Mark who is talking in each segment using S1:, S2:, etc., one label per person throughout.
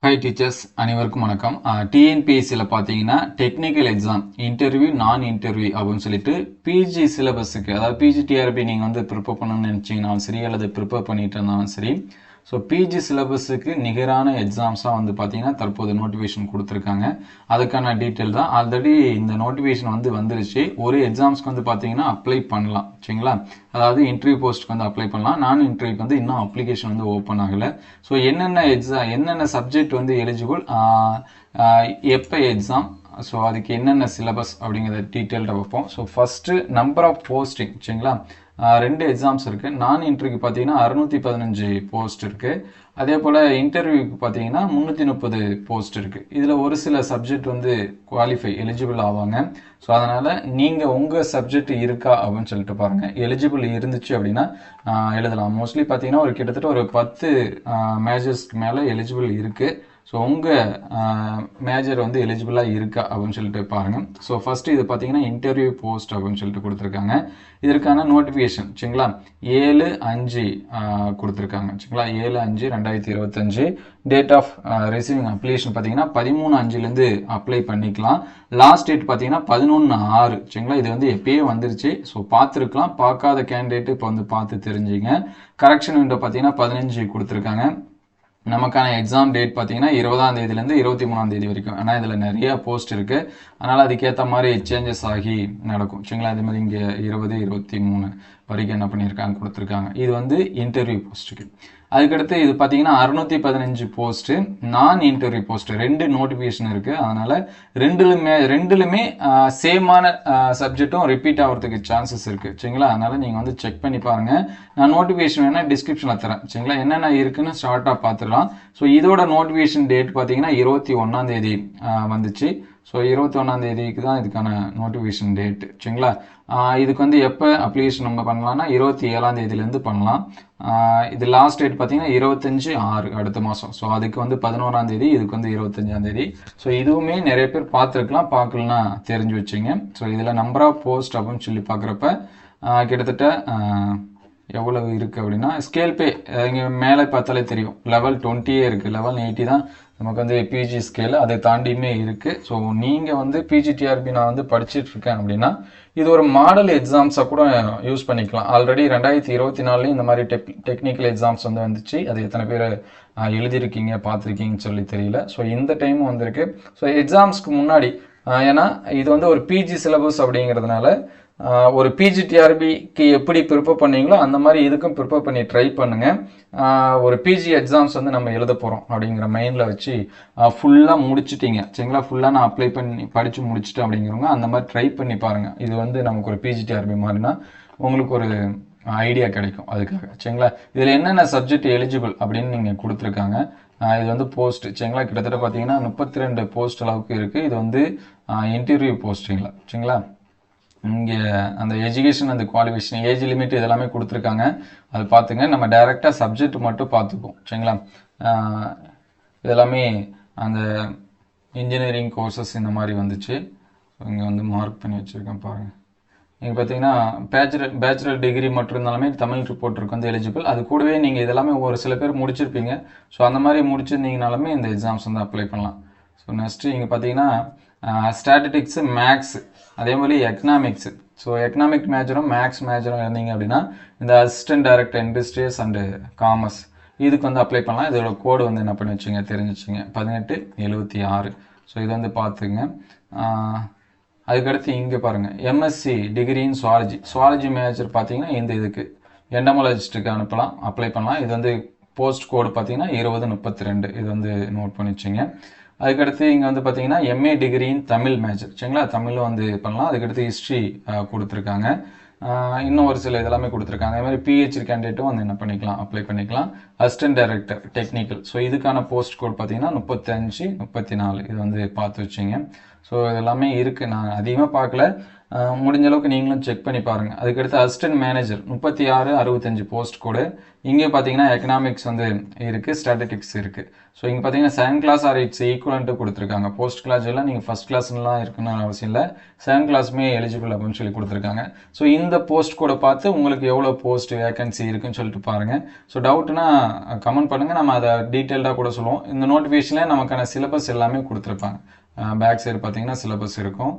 S1: Hi teachers, அனைவருக்கும் வணக்கம். டிஎன்பிஎஸ்சியில் பார்த்தீங்கன்னா டெக்னிக்கல் எக்ஸாம் இன்டர்வியூ நான் இன்டர்வியூ அப்படின்னு சொல்லிட்டு பிஜி சிலபஸுக்கு, அதாவது பிஜி டிஆர்பி நீங்கள் வந்து ப்ரிப்பேர் பண்ணணும்னு நினச்சிங்கனாலும் சரி, அல்லது ப்ரிப்பேர் பண்ணிட்டு இருந்தாலும் சரி, ஸோ பிஜி சிலபஸுக்கு நிகரான எக்ஸாம்ஸாக வந்து பார்த்தீங்கன்னா தற்போது நோட்டிஃபிகேஷன் கொடுத்துருக்காங்க. அதுக்கான டீட்டெயில் தான். ஆல்ரெடி இந்த நோட்டிஃபிகேஷன் வந்துருச்சு. ஒரு எக்ஸாம்ஸ்க்கு வந்து பார்த்தீங்கன்னா அப்ளை பண்ணலாம், சரிங்களா? அதாவது இன்டர்வியூ போஸ்ட்டுக்கு வந்து அப்ளை பண்ணலாம். நான் இன்டர்வியூக்கு வந்து இன்னும் அப்ளிகேஷன் வந்து ஓப்பன் ஆகலை. ஸோ என்னென்ன சப்ஜெக்ட் வந்து எலிஜிபிள், எப்போ எக்ஸாம், ஸோ அதுக்கு என்னென்ன சிலபஸ் அப்படிங்கிறத டீட்டெயில்டாக வைப்போம். So first number of posting, சரிங்களா? 2 எக்ஸாம்ஸ் இருக்குது. நான் இன்டர்வியூக்கு பார்த்தீங்கன்னா 615 போஸ்ட் இருக்குது. அதே போல் இன்டர்வியூக்கு பார்த்தீங்கன்னா 330 போஸ்ட் இருக்குது. இதில் ஒரு சில சப்ஜெக்ட் வந்து எலிஜிபிள் ஆவாங்க. ஸோ அதனால் நீங்கள் உங்கள் சப்ஜெக்ட் இருக்கா அப்படின்னு சொல்லிட்டு பாருங்கள். எலிஜிபிள் இருந்துச்சு அப்படின்னா எழுதலாம். மோஸ்ட்லி பார்த்தீங்கன்னா கிட்டத்தட்ட ஒரு 10 மேஜர்ஸ்க்கு மேலே எலிஜிபிள் இருக்குது. ஸோ உங்கள் மேஜர் வந்து எலிஜிபிளாக இருக்கா அப்படின்னு சொல்லிட்டு பாருங்கள். ஸோ ஃபஸ்ட்டு இது பார்த்தீங்கன்னா இன்டர்வியூ போஸ்ட் அப்படின்னு சொல்லிட்டு கொடுத்துருக்காங்க. இதற்கான நோட்டிஃபிகேஷன், சரிங்களா, 7/5 கொடுத்துருக்காங்க, சரிங்களா? 7/5/2025. டேட் ஆஃப் ரிசீவிங் அப்ளிகேஷன் பார்த்தீங்கன்னா 13/5லேருந்து அப்ளை பண்ணிக்கலாம். லாஸ்ட் டேட் பார்த்தீங்கன்னா 11/6, சரிங்களா? இது வந்து எப்பயே வந்துருச்சு. ஸோ பார்த்துருக்கலாம். பார்க்காத கேண்டிடேட்டு இப்போ வந்து பார்த்து தெரிஞ்சுங்க. கரெக்ஷன் விண்டோ பார்த்தீங்கன்னா 15 கொடுத்துருக்காங்க. நமக்கான எக்ஸாம் டேட் பார்த்தீங்கன்னா 20ஆம் தேதியிலேருந்து 23ஆம் தேதி வரைக்கும். ஆனால் இதில் நிறைய போஸ்ட் இருக்குது. அதனால் அதுக்கேற்ற மாதிரி சேஞ்சஸ் ஆகி நடக்கும், சரிங்களா? அதே மாதிரி இங்கே 20, 23 வரைக்கும் என்ன பண்ணியிருக்காங்க, கொடுத்துருக்காங்க. இது வந்து இன்டர்வியூ போஸ்ட்டுக்கு. அதுக்கடுத்து இது பார்த்தீங்கன்னா 615 போஸ்ட்டு நான் இன்டர்வியூ போஸ்ட்டு. 2 நோட்டிஃபிகேஷன் இருக்குது. அதனால் ரெண்டுலுமே சேமான சப்ஜெக்டும் ரிப்பீட் ஆகிறதுக்கு சான்சஸ் இருக்குது, சரிங்களா? அதனால் நீங்கள் வந்து செக் பண்ணி பாருங்கள். நான் நோட்டிஃபிகேஷன் வேணால் டிஸ்கிரிப்ஷனில் தரேன், சரிங்களா? என்னென்ன இருக்குன்னு ஷார்ட்டாக பார்த்துடலாம். ஸோ இதோட நோட்டிஃபிகேஷன் டேட் பார்த்தீங்கன்னா 21ஆம் தேதி வந்துச்சு. ஸோ 21ஆம் தேதிக்கு தான் இதுக்கான நோட்டிஃபிகேஷன் டேட்டு, சரிங்களா? இதுக்கு வந்து எப்போ அப்ளிகேஷன் நம்ம பண்ணலாம்னா 27ஆம் தேதியிலேருந்து பண்ணலாம். இது லாஸ்ட் டேட் பார்த்தீங்கன்னா 25/6 அடுத்த மாதம். ஸோ அதுக்கு வந்து 11ஆம் தேதி, இதுக்கு வந்து 25ஆம் தேதி. ஸோ இதுவுமே நிறைய பேர் பார்த்துருக்கலாம், பார்க்கலன்னா தெரிஞ்சு வச்சுங்க. ஸோ இதில் நம்பர் ஆஃப் போஸ்ட் அப்படின்னு சொல்லி பார்க்குறப்ப கிட்டத்தட்ட எவ்வளவு இருக்குது அப்படின்னா, ஸ்கேல் பே இங்கே மேலே பார்த்தாலே தெரியும். லெவல் 20 இருக்குது. லெவல் 80 தான் நமக்கு வந்து பிஜி ஸ்கேல். அதை தாண்டியுமே இருக்குது. ஸோ நீங்கள் வந்து பிஜிடிஆர்பி நான் வந்து படிச்சுட்டு இருக்கேன் அப்படின்னா இது ஒரு மாடல் எக்ஸாம்ஸாக கூட யூஸ் பண்ணிக்கலாம். ஆல்ரெடி 2024 இந்த மாதிரி டெக்னிக்கல் எக்ஸாம்ஸ் வந்து வந்துச்சு. அது எத்தனை பேர் எழுதியிருக்கீங்க, பார்த்துருக்கீங்கன்னு சொல்லி தெரியல. ஸோ இந்த டைம் வந்திருக்கு. ஸோ எக்ஸாம்ஸ்க்கு முன்னாடி, ஏன்னா இது வந்து ஒரு பிஜி சிலபஸ் அப்படிங்கிறதுனால ஒரு பிஜிடிஆர்பிக்கு எப்படி ப்ரிப்பேர் பண்ணீங்களோ அந்த மாதிரி இதுக்கும் ப்ரிப்பேர் பண்ணி ட்ரை பண்ணுங்கள். ஒரு பிஜி எக்ஸாம்ஸ் வந்து நம்ம எழுத போகிறோம் அப்படிங்கிற மைண்டில் வச்சு ஃபுல்லாக முடிச்சுட்டிங்க, சரிங்களா? ஃபுல்லாக நான் அப்ளை பண்ணி படித்து முடிச்சுட்டு அப்படிங்கிறவங்க அந்த மாதிரி ட்ரை பண்ணி பாருங்கள். இது வந்து நமக்கு ஒரு பிஜிடிஆர்பி மாதிரினா உங்களுக்கு ஒரு ஐடியா கிடைக்கும் அதுக்காக, சரிங்களா? இதில் என்னென்ன சப்ஜெக்ட் எலிஜிபிள் அப்படின்னு நீங்கள் கொடுத்துருக்காங்க. இது வந்து போஸ்ட், சரிங்களா? கிட்டத்தட்ட பார்த்தீங்கன்னா 32 போஸ்ட் அளவுக்கு இருக்குது. இது வந்து இன்டர்வியூ போஸ்ட்டுங்களா, சரிங்களா? இங்கே அந்த எஜுகேஷன், அந்த குவாலிஃபிகேஷன், ஏஜ் லிமிட் இதெல்லாமே கொடுத்துருக்காங்க. அது பார்த்துங்க. நம்ம டைரெக்டாக சப்ஜெக்ட் மட்டும் பார்த்துப்போம், சரிங்களா? இதெல்லாமே அந்த இன்ஜினியரிங் கோர்சஸ் இந்த மாதிரி வந்துச்சு. இங்கே வந்து மார்க் பண்ணி வச்சுருக்கேன் பாருங்கள். நீங்கள் பார்த்தீங்கன்னா பேச்சுலர் டிகிரி மட்டும் இருந்தாலுமே தமிழ் ரிப்போர்ட்டருக்கு வந்து எலிஜிபிள். அது கூடவே நீங்கள் இதெல்லாமே ஒரு சில பேர் முடிச்சிருப்பீங்க. ஸோ அந்த மாதிரி முடிச்சிருந்தீங்கனாலுமே இந்த எக்ஸாம்ஸ் வந்து அப்ளை பண்ணலாம். ஸோ நெக்ஸ்ட்டு இங்கே பார்த்தீங்கன்னா ஸ்டாட்டிஸ்டிக்ஸு, மேக்ஸ், அதே மாதிரி எக்கனாமிக்ஸு. ஸோ எக்கனாமிக் மேஜரும் மேக்ஸ் மேஜரும் இருந்தீங்க அப்படின்னா இந்த assistant director industrious and commerce இதுக்கு வந்து அப்ளை பண்ணலாம். இதோட கோடு வந்து என்ன பண்ணி வச்சுங்க, தெரிஞ்சுச்சுங்க, 1876. ஸோ இது வந்து பார்த்துங்க. அதுக்கடுத்து இங்கே பாருங்கள், எம்எஸ்சி டிகிரி இன் சுவாலஜி மேஜர் பார்த்தீங்கன்னா இந்த இதுக்கு எண்டமாலஜிஸ்ட்டுக்கு அப்ளை பண்ணலாம். இது வந்து போஸ்ட் கோடு பார்த்தீங்கன்னா 2032. இது வந்து நோட் பண்ணி வச்சுங்க. அதுக்கடுத்து இங்கே வந்து பார்த்தீங்கன்னா MA degree in Tamil major, சரிங்களா? தமிழும் வந்து பண்ணலாம். அதுக்கடுத்து ஹிஸ்ட்ரி கொடுத்துருக்காங்க. இன்னும் ஒரு சில இதெல்லாமே கொடுத்துருக்காங்க. அதே மாதிரி பிஹெச்டி கேண்டிடேட்டும் வந்து என்ன பண்ணிக்கலாம், அப்ளை பண்ணிக்கலாம். Assistant director technical. ஸோ இதுக்கான போஸ்ட் கோட் பார்த்தீங்கன்னா 35, 34. இது வந்து பார்த்து வச்சிங்க. ஸோ இதெல்லாமே இருக்குது. நான் அதிகமாக பார்க்கல. முடிஞ்ச அளவுக்கு நீங்களும் செக் பண்ணி பாருங்கள். அதுக்கடுத்து அசிஸ்டன்ட் மேனேஜர் 3665 போஸ்ட் கோடு. இங்கே பார்த்தீங்கன்னா எக்கனாமிக்ஸ் வந்து இருக்குது, ஸ்டாட்டிஸ்டிக்ஸ் இருக்குது. ஸோ இங்கே பார்த்தீங்கன்னா second class or its equivalent கொடுத்துருக்காங்க. போஸ்ட் கிளாஸ் எல்லாம் நீங்கள் ஃபஸ்ட் கிளாஸ்லாம் இருக்குன்னு அவசியம் இல்லை, செகண்ட் கிளாஸுமே எலிஜிபிள் அப்படின்னு சொல்லி கொடுத்துருக்காங்க. ஸோ இந்த போஸ்ட் கோடை பார்த்து உங்களுக்கு எவ்வளோ போஸ்ட் வேகன்சி இருக்குன்னு சொல்லிட்டு பாருங்கள். ஸோ டவுட்னா கமெண்ட் பண்ணுங்கள், நம்ம அதை டீட்டெயில்டாக கூட சொல்லுவோம். இந்த நோட்டிஃபிகேஷனில் நமக்கான சிலபஸ் எல்லாமே கொடுத்துருப்பாங்க. பேக் சைடு பார்த்தீங்கன்னா சிலபஸ் இருக்கும்.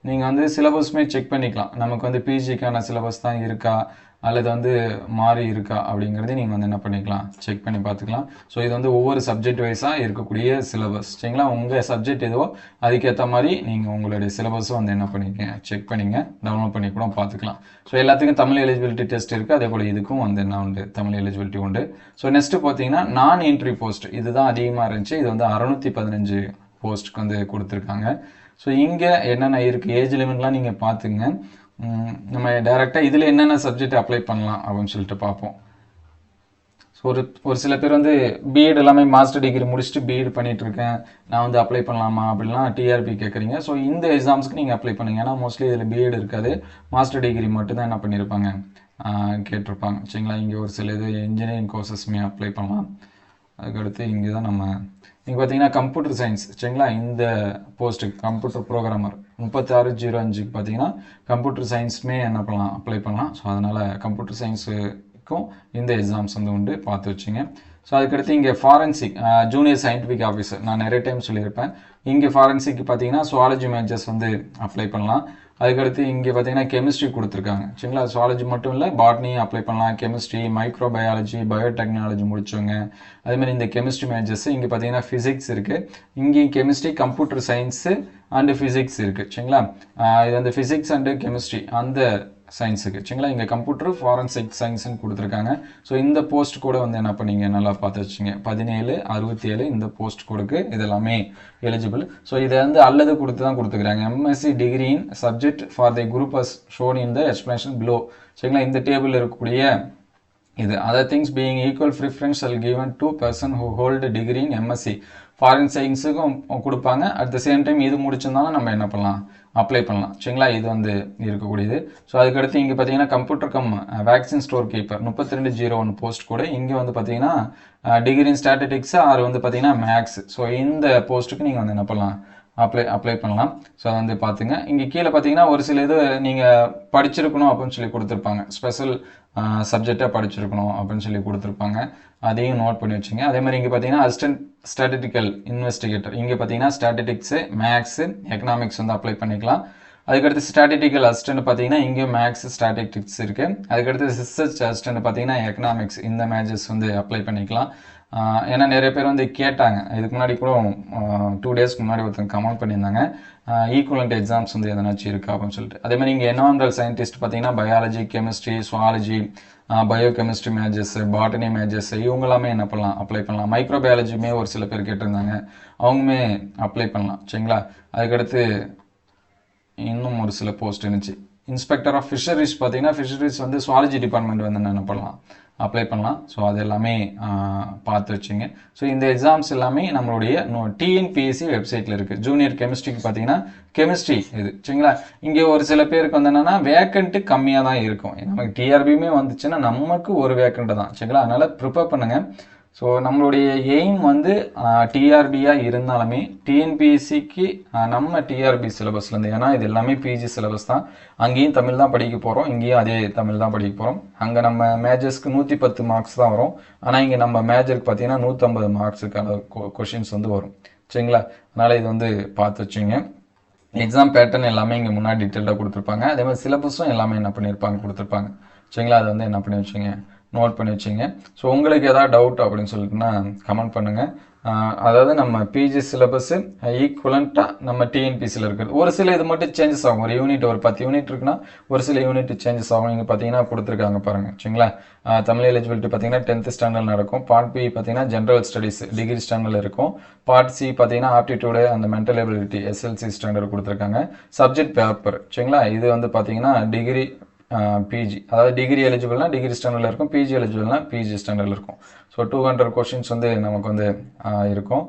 S1: நீங்கள் வந்து சிலபஸ்மே செக் பண்ணிக்கலாம். நமக்கு வந்து பிஜிக்கான சிலபஸ் தான் இருக்கா அல்லது வந்து மாறி இருக்கா அப்படிங்கிறதே நீங்கள் வந்து என்ன பண்ணிக்கலாம், செக் பண்ணி பார்த்துக்கலாம். ஸோ இது வந்து ஒவ்வொரு சப்ஜெக்ட் வைஸாக இருக்கக்கூடிய சிலபஸ். சரிங்களா, உங்கள் சப்ஜெக்ட் எதுவோ அதுக்கேற்ற மாதிரி நீங்கள் உங்களுடைய சிலபஸும் வந்து என்ன பண்ணிக்க செக் பண்ணிங்க, டவுன்லோட் பண்ணி கூட பார்த்துக்கலாம். ஸோ எல்லாத்துக்கும் தமிழ் எலிஜிபிலிட்டி டெஸ்ட் இருக்குது, அதே போல் இதுக்கும் வந்து என்ன உண்டு, தமிழ் எலிஜிபிலிட்டி உண்டு. ஸோ நெக்ஸ்ட்டு பார்த்தீங்கன்னா நான் என்ட்ரி போஸ்ட், இதுதான் அதிகமாக இருந்துச்சு. இது வந்து 615 போஸ்ட்டுக்கு வந்து கொடுத்துருக்காங்க. ஸோ இங்கே என்னென்ன இருக்குது, ஏஜ் லிமிட்லாம் நீங்கள் பார்த்துங்க. நம்ம டைரெக்டாக இதில் என்னென்ன சப்ஜெக்ட் அப்ளை பண்ணலாம் அப்படின்னு சொல்லிட்டு பார்ப்போம். ஸோ ஒரு சில பேர் வந்து பிஎட் எல்லாமே மாஸ்டர் டிகிரி முடிச்சுட்டு பிஎட் பண்ணிகிட்ருக்கேன், நான் வந்து அப்ளை பண்ணலாமா அப்படிலாம் டிஆர்பி கேட்குறீங்க. ஸோ இந்த எக்ஸாம்ஸ்க்கு நீங்கள் அப்ளை பண்ணுங்கள். ஏன்னா மோஸ்ட்லி இதில் பிஎட் இருக்காது, மாஸ்டர் டிகிரி மட்டும்தான் என்ன பண்ணியிருப்பாங்க, கேட்டிருப்பாங்க. சரிங்களா, இங்கே ஒரு சில இது இன்ஜினியரிங் கோர்சஸ்மே அப்ளை பண்ணலாம். அதுக்கடுத்து இங்கே தான் நம்ம இங்கே பார்த்தீங்கன்னா கம்ப்யூட்டர் சயின்ஸ். சரிங்களா, இந்த போஸ்ட்டுக்கு கம்ப்யூட்டர் ப்ரோக்ராமர் 3605க்கு பார்த்தீங்கன்னா கம்ப்யூட்டர் சயின்ஸுமே என்ன பண்ணலாம், அப்ளை பண்ணலாம். ஸோ அதனால் கம்ப்யூட்டர் சயின்ஸுக்கும் இந்த எக்ஸாம்ஸ் வந்து உண்டு, பார்த்து வச்சுங்க. ஸோ அதுக்கடுத்து இங்கே ஃபாரன்சிக் ஜூனியர் சயின்டிஃபிக் ஆஃபீஸர், நான் நிறைய டைம் சொல்லியிருப்பேன். இங்கே ஃபாரன்சிக் பார்த்தீங்கன்னா சுவாலஜி மேஜர்ஸ் வந்து அப்ளை பண்ணலாம். அதுக்கடுத்து இங்கே பார்த்தீங்கன்னா கெமிஸ்ட்ரி கொடுத்துருக்காங்க. சரிங்களா, சுவாலஜி மட்டும் இல்லை, பாட்னி அப்ளை பண்ணலாம், கெமிஸ்ட்ரி, மைக்ரோபயாலஜி, பயோடெக்னாலஜி முடிச்சவங்க. அதேமாதிரி இந்த கெமிஸ்ட்ரி மேஜர்ஸ். இங்கே பார்த்தீங்கன்னா ஃபிசிக்ஸ் இருக்குது, இங்கேயும் chemistry, computer science and physics இருக்குது. சரிங்களா, இது வந்து ஃபிசிக்ஸ் அண்டு கெமிஸ்ட்ரி அந்த சயின்ஸுக்கு. சரிங்களா, இங்கே கம்ப்யூட்டர் ஃபாரன்சிக் சயின்ஸ்னு கொடுத்துருக்காங்க. ஸோ இந்த போஸ்ட் கூட வந்து என்ன பண்ணீங்க, நல்லா பார்த்து வச்சுங்க. 1767 இந்த போஸ்ட் கோடுக்கு இதெல்லாமே எலிஜிபிள். ஸோ இதை வந்து அல்லது கொடுத்து தான் கொடுத்துக்கிறாங்க. MSc degree in subject for the group as shown in the explanation below. சரிங்களா, இந்த டேபிள் இருக்கக்கூடிய இது other things being equal preference all given to person who hold degree in MSc. Foreign சயின்ஸுக்கும் கொடுப்பாங்க. அட் த சேம் டைம் இது முடிச்சிருந்தாலும் நம்ம என்ன பண்ணலாம், அப்ளை பண்ணலாம். சரிங்களா, இது வந்து இருக்கக்கூடியது. ஸோ அதுக்கடுத்து இங்கே பார்த்தீங்கன்னா computer come vaccine store keeper 3201 post கூட. இங்கே வந்து பார்த்தீங்கன்னா டிகிரி இன் ஸ்டாட்டிஸ்டிக்ஸ் ஆர் வந்து பார்த்தீங்கன்னா மேக்ஸ். ஸோ இந்த போஸ்ட்டுக்கு நீங்கள் வந்து என்ன பண்ணலாம், அப்ளை பண்ணலாம். ஸோ அதை வந்து பார்த்துங்க. இங்கே கீழே பார்த்தீங்கன்னா ஒரு சில இது நீங்கள் படிச்சிருக்கணும் அப்படின்னு சொல்லி கொடுத்துருப்பாங்க, ஸ்பெஷல் சப்ஜெக்டாக படிச்சிருக்கணும் அப்படின்னு சொல்லி கொடுத்துருப்பாங்க. அதையும் நோட் பண்ணி வச்சுங்க. அதே மாதிரி இங்கே பார்த்தீங்கன்னா அசிஸ்டன்ட் ஸ்டாட்டிஸ்டிக்கல் இன்வெஸ்டிகேட்டர், இங்கே பார்த்தீங்கன்னா ஸ்டாட்டிஸ்டிக்ஸு, மேக்ஸு, எக்கனாமிக்ஸ் வந்து அப்ளை பண்ணிக்கலாம். அதுக்கடுத்து ஸ்டாட்டிஸ்டிக்கல் அசிஸ்டன்ட் பார்த்தீங்கன்னா இங்கே மேக்ஸ், ஸ்டாட்டிஸ்டிக்ஸ் இருக்குது. அதுக்கடுத்து ரிசர்ச் அசிஸ்டன்ட் பார்த்தீங்கன்னா எக்கனாமிக்ஸ், இந்த மேஜர்ஸ் வந்து அப்ளை பண்ணிக்கலாம். ஏன்னா நிறைய பேர் வந்து கேட்டாங்க, இதுக்கு முன்னாடி கூட 2 டேஸ்க்கு முன்னாடி ஒருத்தங்க கமெண்ட் பண்ணியிருந்தாங்க, ஈக்குவலண்ட் எக்ஸாம்ஸ் வந்து எதனாச்சும் இருக்கா அப்படின்னு சொல்லிட்டு. அதே மாதிரி இங்கே என்வரான்மெண்டல் சயின்டிஸ்ட் பார்த்தீங்கன்னா biology, chemistry, zoology, biochemistry majors, botany majors, இவங்களாமே என்ன பண்ணலாம், அப்ளை பண்ணலாம். மைக்ரோபயாலஜியுமே ஒரு சில பேர் கேட்டிருந்தாங்க, அவங்களுமே அப்ளை பண்ணலாம். சரிங்களா, அதுக்கடுத்து இன்னும் ஒரு சில போஸ்ட் இருந்துச்சு. இன்ஸ்பெக்டர் ஆஃப் ஃபிஷரிஸ் பார்த்தீங்கன்னா ஃபிஷரிஸ் வந்து சுவாலஜி டிபார்ட்மெண்ட் வந்து என்ன பண்ணலாம், அப்ளை பண்ணலாம். ஸோ அது எல்லாமே பார்த்து வச்சுங்க. ஸோ இந்த எக்ஸாம்ஸ் எல்லாமே நம்மளுடைய டிஎன்பிஎஸ்சி வெப்சைட்டில் இருக்குது. ஜூனியர் கெமிஸ்ட்ரிக்கு பார்த்தீங்கன்னா கெமிஸ்ட்ரி இது. சரிங்களா, இங்கே ஒரு சில பேருக்கு வந்து என்னென்னா வேக்கண்ட்டு கம்மியாக தான் இருக்கும். நமக்கு டிஆர்பியுமே வந்துச்சுன்னா நமக்கு ஒரு வேக்கண்ட்டு தான். சரிங்களா, அதனால் ப்ரிப்பேர் பண்ணுங்கள். ஸோ நம்மளுடைய எய்ம் வந்து டிஆர்பியாக இருந்தாலுமே டிஎன்பிஎஸ்சிக்கு நம்ம டிஆர்பி சிலபஸ்லேருந்து, ஏன்னா இது எல்லாமே பிஜி சிலபஸ் தான், அங்கேயும் தமிழ் தான் படிக்க போகிறோம், இங்கேயும் அதே தமிழ் தான் படிக்க போகிறோம். அங்கே நம்ம மேஜர்ஸ்க்கு 110 மார்க்ஸ் தான் வரும், ஆனால் இங்கே நம்ம மேஜருக்கு பார்த்தீங்கன்னா 150 மார்க்ஸுக்கான கொஷின்ஸ் வந்து வரும். சரிங்களா, அதனால் இது வந்து பார்த்து வச்சுங்க. எக்ஸாம் பேட்டர்ன் எல்லாமே இங்கே முன்னாடி டீட்டெயில்டாக கொடுத்துருப்பாங்க. அதே மாதிரி சிலபஸும் எல்லாமே என்ன பண்ணியிருப்பாங்க, கொடுத்துருப்பாங்க. சரிங்களா, அதை வந்து என்ன பண்ணி வச்சுங்க, நோட் பண்ணி வச்சுங்க. ஸோ உங்களுக்கு எதாவது டவுட் அப்படின்னு சொல்லிட்டுனா கமெண்ட் பண்ணுங்கள். அதாவது நம்ம பிஜி சிலபஸ் ஈக்குவலண்ட்டாக நம்ம டிஎன்பிசியில் இருக்கிறது. ஒரு சில இது மட்டும் சேஞ்சஸ் ஆகும். ஒரு யூனிட், ஒரு 10 யூனிட் இருக்குன்னா ஒரு சில யூனிட் சேஞ்சஸ் ஆகும். இங்கே பார்த்தீங்கன்னா கொடுத்துருக்காங்க பாருங்கள். சரிங்களா, தமிழ் எலிஜிபிலிட்டி பார்த்தீங்கன்னா 10th ஸ்டாண்டர்ட் நடக்கும். பார்ட் பி பார்த்தீங்கன்னா ஜென்ரல் ஸ்டடீஸ் டிகிரி ஸ்டாண்டர்டில் இருக்கும். பார்ட் சி பார்த்தீங்கன்னா ஆப்டிடியூடு அந்த மென்டல் எபிலிட்டி எஸ்எல்சி ஸ்டாண்டர்ட் கொடுத்துருக்காங்க. Subject paper. சரிங்களா, இது வந்து பார்த்தீங்கன்னா டிகிரி பிஜி, அதாவது டிகிரி எலிஜிபிள்னா டிகிரி ஸ்டாண்டர்டில் இருக்கும், பிஜி எலிஜிபிள்னா பிஜி ஸ்டாண்டர்டில் இருக்கும். ஸோ 200 கொஷின்ஸ் வந்து நமக்கு வந்து இருக்கும்.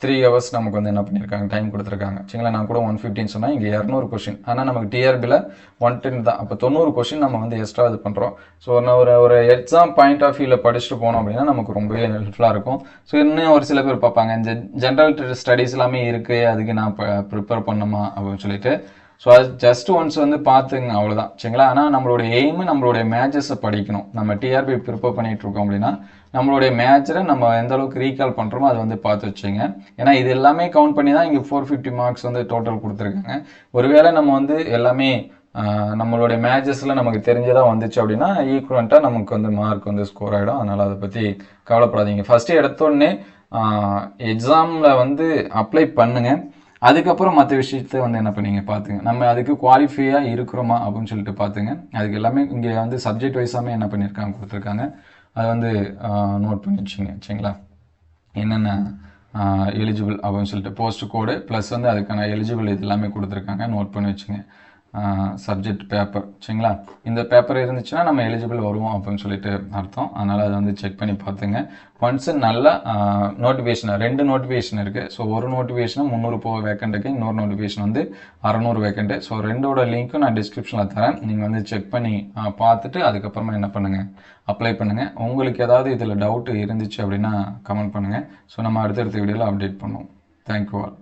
S1: 3 ஹவர்ஸ் நமக்கு வந்து என்ன பண்ணியிருக்காங்க டைம் கொடுத்துருக்காங்க சரிங்களா. நான் கூட 115 சொன்னால் இங்கே 200 கொஷின், ஆனால் நமக்கு டிஆர்பியில் 110 தான். அப்போ 90 கொஷின் நம்ம வந்து எக்ஸ்ட்ரா இது பண்ணுறோம். ஸோ ஒரு எக்ஸாம் பாயிண்ட் ஆஃப் வியூவில் படிச்சுட்டு போனோம் அப்படின்னா நமக்கு ரொம்பவே ஹெல்ப்ஃபுல்லாக இருக்கும். ஸோ இன்னும் ஒரு சில பேர் பார்ப்பாங்க, இந்த ஜென்ரல் ஸ்டடீஸ் எல்லாமே இருக்குது, அதுக்கு நான் ப்ரிப்பேர் பண்ணுமா அப்படின்னு சொல்லிட்டு. ஸோ அது ஜஸ்ட் ஒன்ஸ் வந்து பார்த்துங்க, அவ்வளோதான் சரிங்களா. ஆனால் நம்மளுடைய எய்மு நம்மளுடைய மேட்சஸை படிக்கணும். நம்ம டிஆர்பி ப்ரிப்பேர் பண்ணிட்டு இருக்கோம் அப்படின்னா நம்மளுடைய மேட்சரை நம்ம எந்த அளவுக்கு ரீகால் பண்ணுறோமோ அதை வந்து பார்த்து வச்சுங்க. ஏன்னா இது எல்லாமே கவுண்ட் பண்ணி தான் இங்கே 450 மார்க்ஸ் வந்து டோட்டல் கொடுத்துருக்காங்க. ஒருவேளை நம்ம வந்து எல்லாமே நம்மளுடைய மேட்சஸில் நமக்கு தெரிஞ்சதாக வந்துச்சு அப்படின்னா ஈக்குவலண்ட்டாக நமக்கு வந்து மார்க் வந்து ஸ்கோர் ஆகிடும். அதனால் அதை பற்றி கவலைப்படாதீங்க. ஃபஸ்ட்டு எடுத்தோடனே எக்ஸாமில் வந்து அப்ளை பண்ணுங்கள். அதுக்கப்புறம் மற்ற விஷயத்தை வந்து என்ன பண்ணீங்க பார்த்துங்க, நம்ம அதுக்கு குவாலிஃபையாக இருக்கிறோமா அப்படின்னு சொல்லிட்டு பார்த்துங்க. அதுக்கு எல்லாமே இங்கே வந்து சப்ஜெக்ட் வைஸாமே என்ன பண்ணியிருக்காங்க கொடுத்துருக்காங்க, அதை வந்து நோட் பண்ணி வச்சுங்க சரிங்களா. என்னென்ன எலிஜிபிள் அப்படின்னு சொல்லிட்டு போஸ்ட் கோடு ப்ளஸ் வந்து அதுக்கான எலிஜிபிள் இது எல்லாமே கொடுத்துருக்காங்க, நோட் பண்ணி வச்சுங்க. சப்ஜெக்ட் பேப்பர் சரிங்களா. இந்த பேப்பர் இருந்துச்சுன்னா நம்ம எலிஜிபிள் வருவோம் அப்படின்னு சொல்லிட்டு அர்த்தம். அதனால் அதை வந்து செக் பண்ணி பார்த்துங்க. ஒன்ஸ் நல்லா நோட்டிஃபிகேஷன் 2 நோட்டிஃபிகேஷன் இருக்குது. ஸோ ஒரு நோட்டிஃபிகேஷன் 300 வேக்கண்ட் இருக்குது, இன்னொரு நோட்டிஃபிகேஷன் வந்து 600 வேக்கண்ட்டு. ஸோ ரெண்டோட லிங்க்கும் நான் டிஸ்கிரிப்ஷனில் தரேன். நீங்கள் வந்து செக் பண்ணி பார்த்துட்டு அதுக்கப்புறமா என்ன பண்ணுங்கள், அப்ளை பண்ணுங்கள். உங்களுக்கு ஏதாவது இதில் டவுட் இருந்துச்சு அப்படின்னா கமெண்ட் பண்ணுங்கள். ஸோ நம்ம அடுத்தடுத்த வீடியோவில் அப்டேட் பண்ணுவோம். Thank you all.